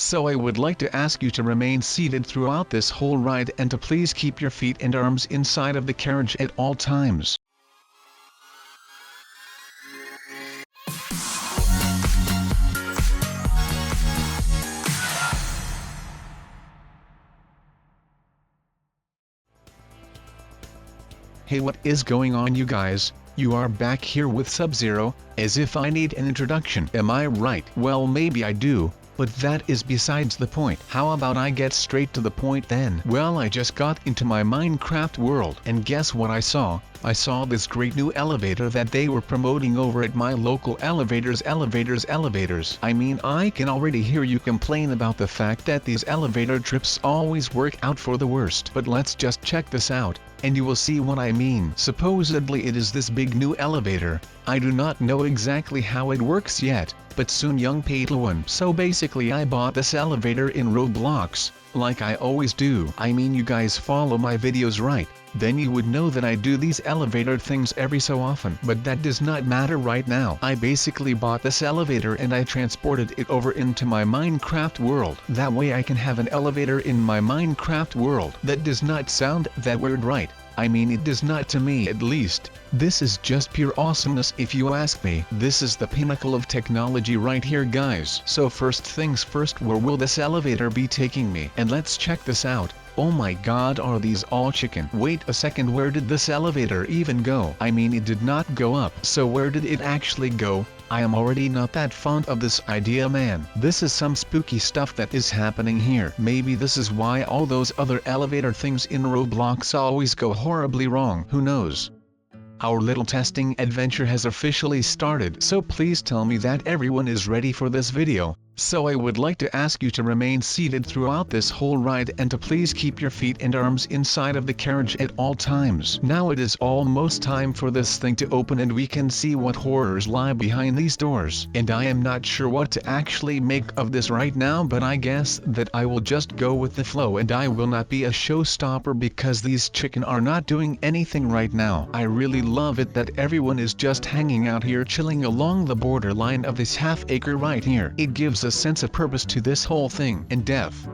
So I would like to ask you to remain seated throughout this whole ride and to please keep your feet and arms inside of the carriage at all times. Hey, what is going on, you guys? You are back here with SubZero, as if I need an introduction. Am I right? Well, maybe I do, but that is besides the point. How about I get straight to the point then? Well, I just got into my Minecraft world, and guess what I saw? I saw this great new elevator that they were promoting over at my local elevators. I mean, I can already hear you complain about the fact that these elevator trips always work out for the worst. But let's just check this out, and you will see what I mean. Supposedly it is this big new elevator. I do not know exactly how it works yet, but soon young Padawan. So basically I bought this elevator in Roblox, like I always do. I mean, you guys follow my videos, right? Then you would know that I do these elevator things every so often. But that does not matter right now. I basically bought this elevator and I transported it over into my Minecraft world. That way I can have an elevator in my Minecraft world. That does not sound that weird, right? I mean, it does not to me, at least. This is just pure awesomeness if you ask me. This is the pinnacle of technology right here, guys. So first things first, where will this elevator be taking me? And let's check this out. Oh my god, are these all chicken? Wait a second, where did this elevator even go? I mean, it did not go up. So where did it actually go? I am already not that fond of this idea, man. This is some spooky stuff that is happening here. Maybe this is why all those other elevator things in Roblox always go horribly wrong. Who knows? Our little testing adventure has officially started, so please tell me that everyone is ready for this video. So I would like to ask you to remain seated throughout this whole ride and to please keep your feet and arms inside of the carriage at all times. Now it is almost time for this thing to open and we can see what horrors lie behind these doors. And I am not sure what to actually make of this right now, but I guess that I will just go with the flow and I will not be a showstopper because these chicken are not doing anything right now. I really love it that everyone is just hanging out here chilling along the borderline of this half-acre right here. It gives a sense of purpose to this whole thing. And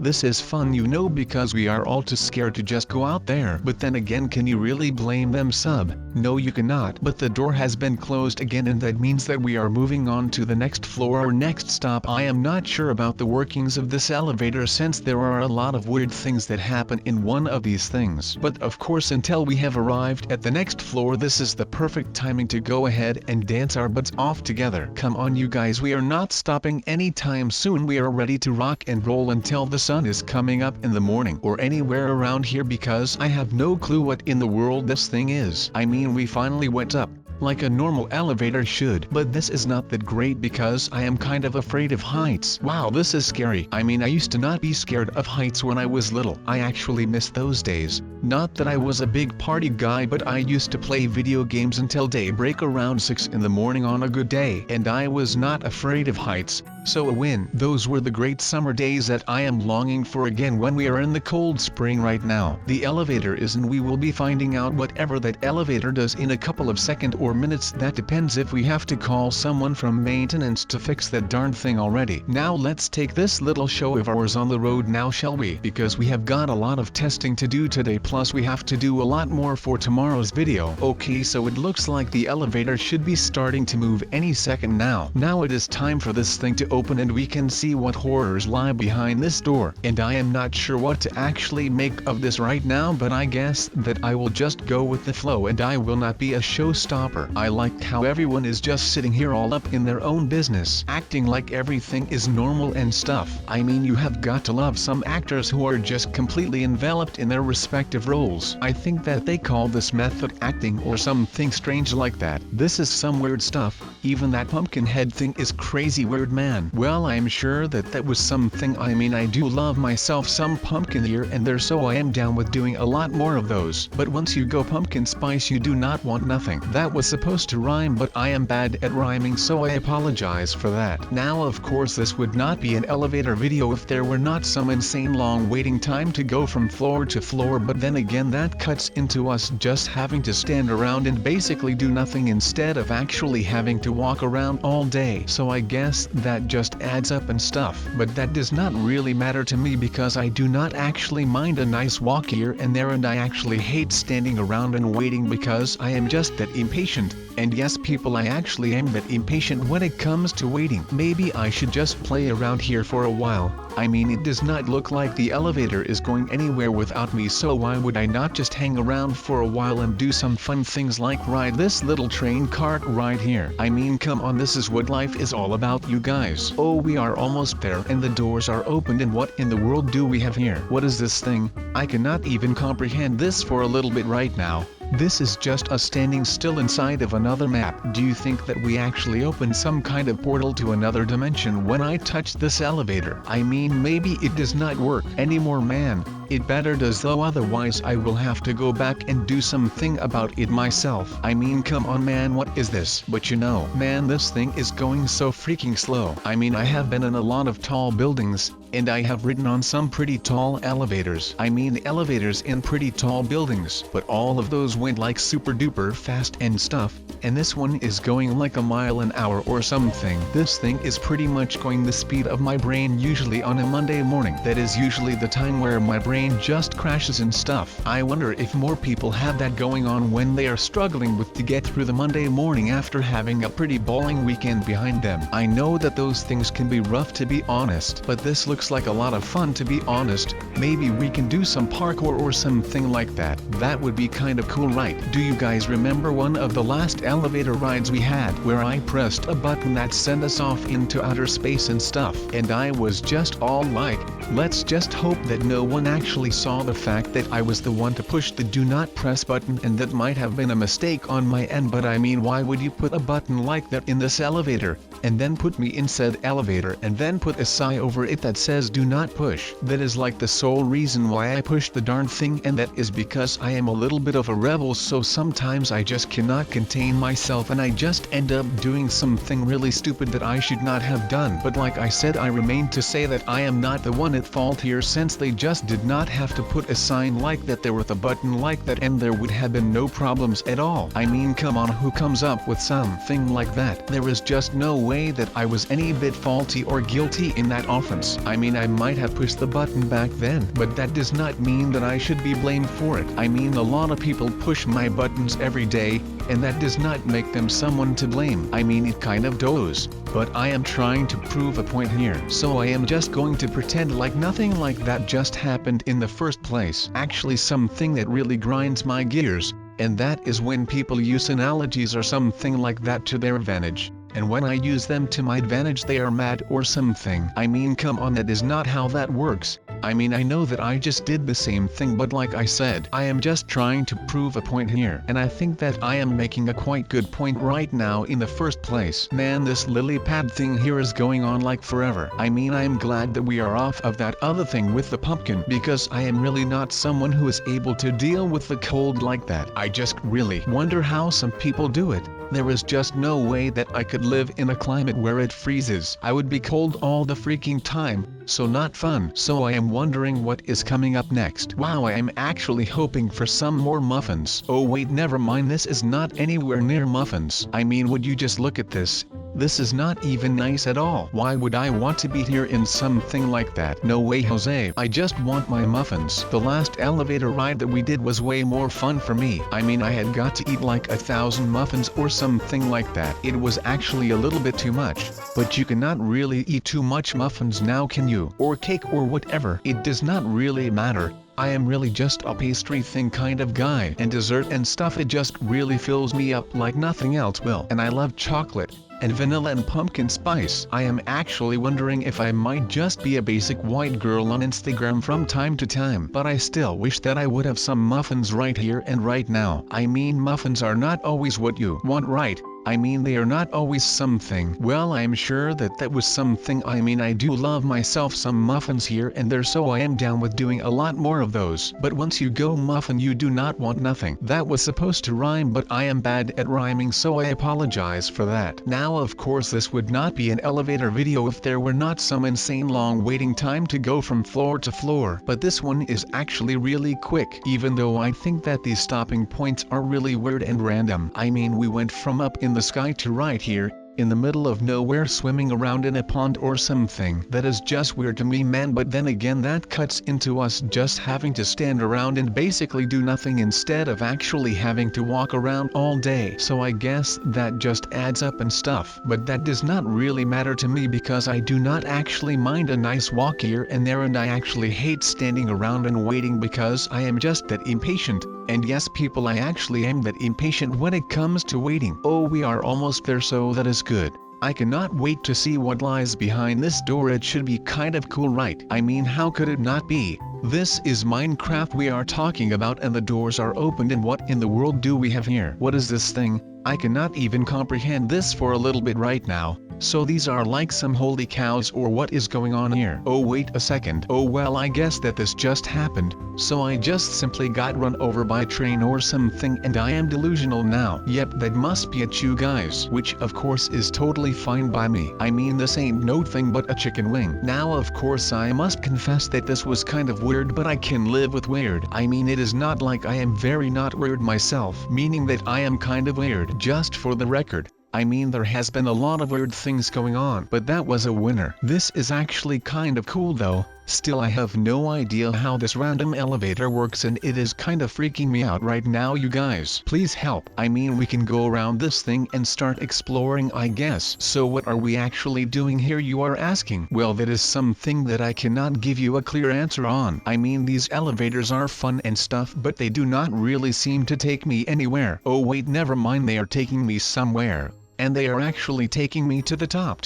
this is fun, you know, because we are all too scared to just go out there. But then again, can you really blame them, sub? No, you cannot. But the door has been closed again, and that means that we are moving on to the next floor or next stop. I am not sure about the workings of this elevator since there are a lot of weird things that happen in one of these things. But of course, until we have arrived at the next floor, this is the perfect timing to go ahead and dance our butts off together. Come on, you guys, we are not stopping anytime soon. We are ready to rock and roll until the sun is coming up in the morning or anywhere around here, because I have no clue what in the world this thing is. I mean, we finally went up like a normal elevator should, but this is not that great because I am kind of afraid of heights. Wow, this is scary. I mean, I used to not be scared of heights when I was little. I actually miss those days. Not that I was a big party guy, but I used to play video games until daybreak around 6 in the morning on a good day, and I was not afraid of heights. So a win. Those were the great summer days that I am longing for again when we are in the cold spring right now. The elevator is, and we will be finding out whatever that elevator does in a couple of seconds or minutes. That depends if we have to call someone from maintenance to fix that darn thing already. Now let's take this little show of ours on the road now, shall we? Because we have got a lot of testing to do today, plus we have to do a lot more for tomorrow's video. Okay, so it looks like the elevator should be starting to move any second now. Now it is time for this thing to open and we can see what horrors lie behind this door. And I am not sure what to actually make of this right now, but I guess that I will just go with the flow and I will not be a showstopper. I like how everyone is just sitting here all up in their own business, acting like everything is normal and stuff. I mean, you have got to love some actors who are just completely enveloped in their respective roles. I think that they call this method acting or something strange like that. This is some weird stuff. Even that pumpkin head thing is crazy weird, man. Well, I'm sure that that was something. I mean, I do love myself some pumpkin here and there, so I am down with doing a lot more of those. But once you go pumpkin spice, you do not want nothing. That was supposed to rhyme, but I am bad at rhyming, so I apologize for that. Now, of course, this would not be an elevator video if there were not some insane long waiting time to go from floor to floor, but then again that cuts into us just having to stand around and basically do nothing instead of actually having to walk around all day. So I guess that just adds up and stuff. But that does not really matter to me because I do not actually mind a nice walk here and there, and I actually hate standing around and waiting because I am just that impatient. And yes people, I actually am that impatient when it comes to waiting. Maybe I should just play around here for a while. I mean, it does not look like the elevator is going anywhere without me, so why would I not just hang around for a while and do some fun things like ride this little train cart right here. I mean, come on, this is what life is all about, you guys. Oh, we are almost there and the doors are opened, and what in the world do we have here? What is this thing? I cannot even comprehend this for a little bit right now. This is just us standing still inside of another map. Do you think that we actually opened some kind of portal to another dimension when I touched this elevator? I mean, maybe it does not work anymore, man. It better does, though, otherwise I will have to go back and do something about it myself. I mean, come on man, what is this? But you know, man, this thing is going so freaking slow. I mean, I have been in a lot of tall buildings, and I have ridden on some pretty tall elevators. I mean elevators in pretty tall buildings, but all of those went like super duper fast and stuff, and this one is going like a mile an hour or something. This thing is pretty much going the speed of my brain usually on a Monday morning. That is usually the time where my brain just crashes and stuff. I wonder if more people have that going on when they are struggling with to get through the Monday morning after having a pretty balling weekend behind them. I know that those things can be rough, to be honest, but this looks like a lot of fun, to be honest. Maybe we can do some parkour or something like that. That would be kind of cool, right? Do you guys remember one of the last elevator rides we had where I pressed a button that sent us off into outer space and stuff, and I was just all like, let's just hope that no one actually saw the fact that I was the one to push the do not press button, and that might have been a mistake on my end. But I mean, why would you put a button like that in this elevator, and then put me in said elevator, and then put a sign over it that says do not push? That is like the sole reason why I pushed the darn thing, and that is because I am a little bit of a rebel, so sometimes I just cannot contain myself and I just end up doing something really stupid that I should not have done. But like I said, I remain to say that I am not the one at fault here, since they just did not have to put a sign like that there with a button like that, and there would have been no problems at all. I mean, come on, who comes up with something like that? There is just no way that I was any bit faulty or guilty in that offense. I mean, I might have pushed the button back then, but that does not mean that I should be blamed for it. I mean, a lot of people push my buttons every day, and that does not make them someone to blame. I mean, it kind of does. But I am trying to prove a point here, so I am just going to pretend like nothing like that just happened in the first place. Actually, something that really grinds my gears, and that is when people use analogies or something like that to their advantage, and when I use them to my advantage they are mad or something. I mean, come on, that is not how that works. I mean, I know that I just did the same thing, but like I said, I am just trying to prove a point here, and I think that I am making a quite good point right now in the first place. Man, this lily pad thing here is going on like forever. I mean, I am glad that we are off of that other thing with the pumpkin, because I am really not someone who is able to deal with the cold like that. I just really wonder how some people do it. There is just no way that I could live in a climate where it freezes. I would be cold all the freaking time, so not fun. So I am wondering what is coming up next. Wow, I am actually hoping for some more muffins. Oh wait, never mind, this is not anywhere near muffins. I mean, would you just look at this? This is not even nice at all. Why would I want to be here in something like that? No way, Jose. I just want my muffins. The last elevator ride that we did was way more fun for me. I mean, I had got to eat like 1,000 muffins or something like that. It was actually a little bit too much. But you cannot really eat too much muffins now, can you? Or cake or whatever. It does not really matter. I am really just a pastry thing kind of guy, and dessert and stuff, it just really fills me up like nothing else will. And I love chocolate and vanilla and pumpkin spice. I am actually wondering if I might just be a basic white girl on Instagram from time to time, but I still wish that I would have some muffins right here and right now. I mean, muffins are not always what you want, right? I mean, they are not always something. Well, I am sure that that was something. I mean, I do love myself some muffins here and there, so I am down with doing a lot more of those. But once you go muffin, you do not want nothing. That was supposed to rhyme, but I am bad at rhyming, so I apologize for that. Now, of course, this would not be an elevator video if there were not some insane long waiting time to go from floor to floor. But this one is actually really quick, even though I think that these stopping points are really weird and random. I mean, we went from up in the sky to right here, in the middle of nowhere swimming around in a pond or something. That is just weird to me, man, but then again that cuts into us just having to stand around and basically do nothing instead of actually having to walk around all day. So I guess that just adds up and stuff. But that does not really matter to me because I do not actually mind a nice walk here and there, and I actually hate standing around and waiting because I am just that impatient. And yes people, I actually am that impatient when it comes to waiting. Oh, we are almost there, so that is good. I cannot wait to see what lies behind this door. It should be kind of cool, right? I mean, how could it not be? This is Minecraft we are talking about, and the doors are opened, and what in the world do we have here? What is this thing? I cannot even comprehend this for a little bit right now. So these are like some holy cows, or what is going on here? Oh wait a second. Oh well, I guess that this just happened. So I just simply got run over by a train or something and I am delusional now. Yep, that must be it, you guys. Which of course is totally fine by me. I mean, this ain't no thing but a chicken wing. Now of course I must confess that this was kind of weird, but I can live with weird. I mean, it is not like I am very not weird myself, meaning that I am kind of weird. Just for the record, I mean, there has been a lot of weird things going on, but that was a winner. This is actually kind of cool though. Still, I have no idea how this random elevator works and it is kind of freaking me out right now, you guys. Please help. I mean, we can go around this thing and start exploring, I guess. So what are we actually doing here, you are asking? Well, that is something that I cannot give you a clear answer on. I mean, these elevators are fun and stuff, but they do not really seem to take me anywhere. Oh wait, never mind, they are taking me somewhere. And they are actually taking me to the top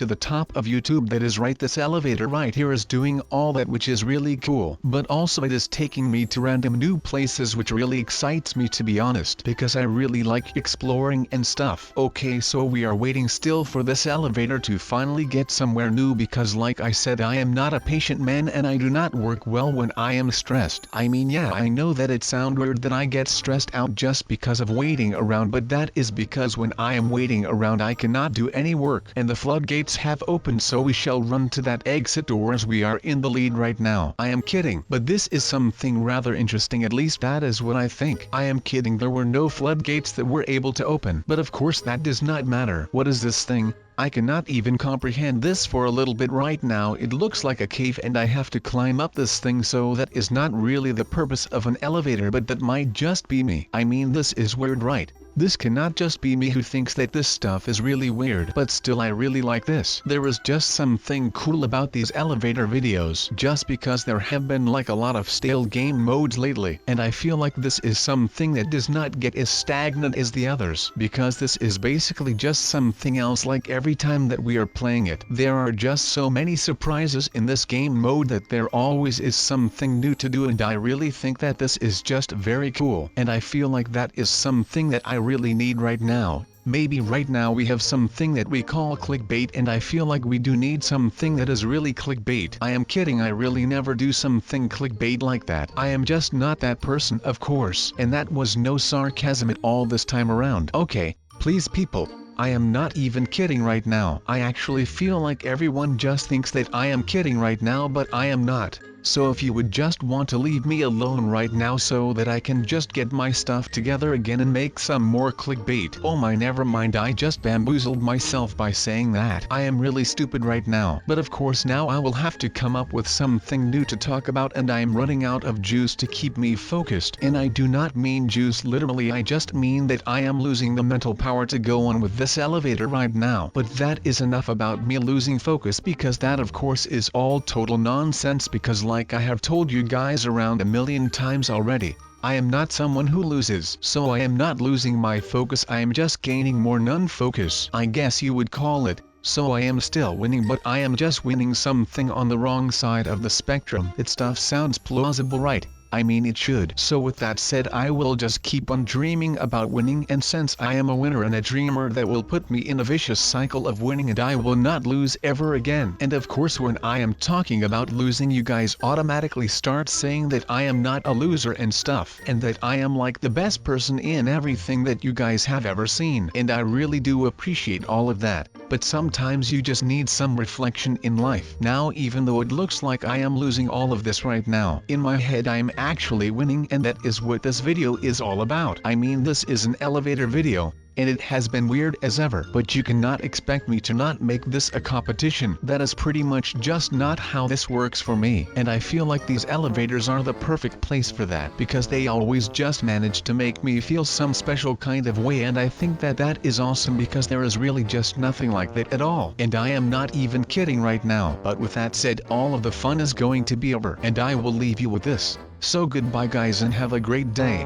of YouTube. That is right, this elevator right here is doing all that, which is really cool. But also it is taking me to random new places, which really excites me, to be honest, because I really like exploring and stuff. Okay, so we are waiting still for this elevator to finally get somewhere new, because like I said, I am not a patient man and I do not work well when I am stressed. I mean, yeah, I know that it sounds weird that I get stressed out just because of waiting around, but that is because when I am waiting around I cannot do any work, and the floodgates have opened, so we shall run to that exit door as we are in the lead right now. I am kidding, but this is something rather interesting, at least that is what I think. I am kidding, there were no floodgates that were able to open, but of course that does not matter. What is this thing? I cannot even comprehend this for a little bit right now. It looks like a cave and I have to climb up this thing, so that is not really the purpose of an elevator, but that might just be me. I mean, this is weird, right? This cannot just be me who thinks that this stuff is really weird, but still I really like this. There is just something cool about these elevator videos, just because there have been like a lot of stale game modes lately, and I feel like this is something that does not get as stagnant as the others, because this is basically just something else. Like every time that we are playing it, there are just so many surprises in this game mode that there always is something new to do, and I really think that this is just very cool, and I feel like that is something that I really need right now. Maybe right now we have something that we call clickbait, and I feel like we do need something that is really clickbait. I am kidding, I really never do something clickbait like that. I am just not that person, of course, and that was no sarcasm at all this time around. Okay, please people, I am not even kidding right now. I actually feel like everyone just thinks that I am kidding right now, but I am not. So if you would just want to leave me alone right now so that I can just get my stuff together again and make some more clickbait. Oh my, never mind, I just bamboozled myself by saying that. I am really stupid right now. But of course now I will have to come up with something new to talk about, and I am running out of juice to keep me focused. And I do not mean juice literally, I just mean that I am losing the mental power to go on with this elevator right now. But that is enough about me losing focus, because that of course is all total nonsense, because like I have told you guys around a million times already, I am not someone who loses. So I am not losing my focus, I am just gaining more non-focus, I guess you would call it. So I am still winning, but I am just winning something on the wrong side of the spectrum. That stuff sounds plausible, right? I mean, it should. So with that said, I will just keep on dreaming about winning, and since I am a winner and a dreamer, that will put me in a vicious cycle of winning, and I will not lose ever again. And of course when I am talking about losing, you guys automatically start saying that I am not a loser and stuff, and that I am like the best person in everything that you guys have ever seen. And I really do appreciate all of that. But sometimes you just need some reflection in life. Now even though it looks like I am losing all of this right now, in my head I am actually winning, and that is what this video is all about. I mean, this is an elevator video, and it has been weird as ever. But you cannot expect me to not make this a competition. That is pretty much just not how this works for me. And I feel like these elevators are the perfect place for that, because they always just manage to make me feel some special kind of way, and I think that that is awesome, because there is really just nothing like that at all. And I am not even kidding right now. But with that said, all of the fun is going to be over, and I will leave you with this. So goodbye guys, and have a great day.